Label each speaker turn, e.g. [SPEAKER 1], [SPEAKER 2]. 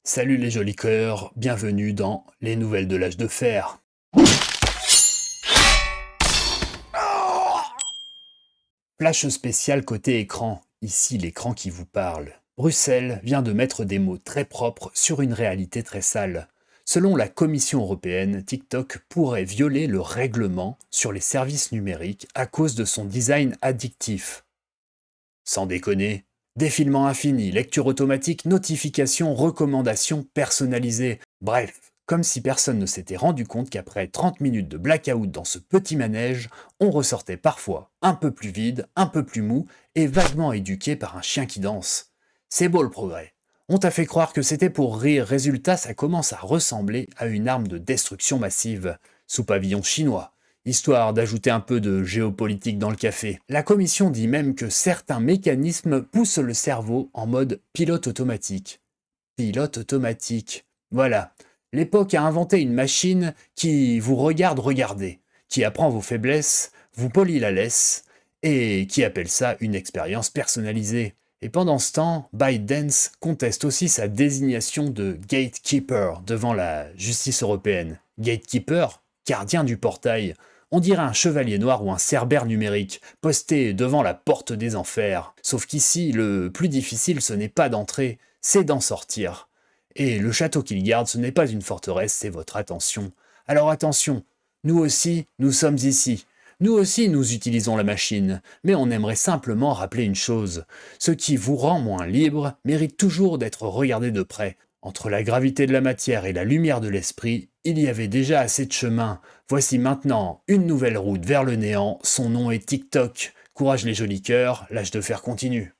[SPEAKER 1] Salut les jolis cœurs, bienvenue dans les nouvelles de l'âge de fer. Flash spécial côté écran, ici l'écran qui vous parle. Bruxelles vient de mettre des mots très propres sur une réalité très sale. Selon la Commission européenne, TikTok pourrait violer le règlement sur les services numériques à cause de son design addictif. Sans déconner. Défilement infini, lecture automatique, notifications, recommandations personnalisées. Bref, comme si personne ne s'était rendu compte qu'après 30 minutes de blackout dans ce petit manège, on ressortait parfois un peu plus vide, un peu plus mou et vaguement éduqué par un chien qui danse. C'est beau le progrès. On t'a fait croire que c'était pour rire, résultat ça commence à ressembler à une arme de destruction massive, sous pavillon chinois, histoire d'ajouter un peu de géopolitique dans le café. La commission dit même que certains mécanismes poussent le cerveau en mode pilote automatique. Pilote automatique. Voilà. L'époque a inventé une machine qui vous regarde regarder, qui apprend vos faiblesses, vous polit la laisse, et qui appelle ça une expérience personnalisée. Et pendant ce temps, ByteDance conteste aussi sa désignation de gatekeeper devant la justice européenne. Gatekeeper, gardien du portail. On dirait un chevalier noir ou un cerbère numérique, posté devant la porte des enfers. Sauf qu'ici, le plus difficile, ce n'est pas d'entrer, c'est d'en sortir. Et le château qu'il garde, ce n'est pas une forteresse, c'est votre attention. Alors attention, nous aussi, nous sommes ici. Nous aussi, nous utilisons la machine, mais on aimerait simplement rappeler une chose. Ce qui vous rend moins libre mérite toujours d'être regardé de près. Entre la gravité de la matière et la lumière de l'esprit, il y avait déjà assez de chemin. Voici maintenant une nouvelle route vers le néant, son nom est TikTok. Courage les jolis cœurs, l'âge de fer continue.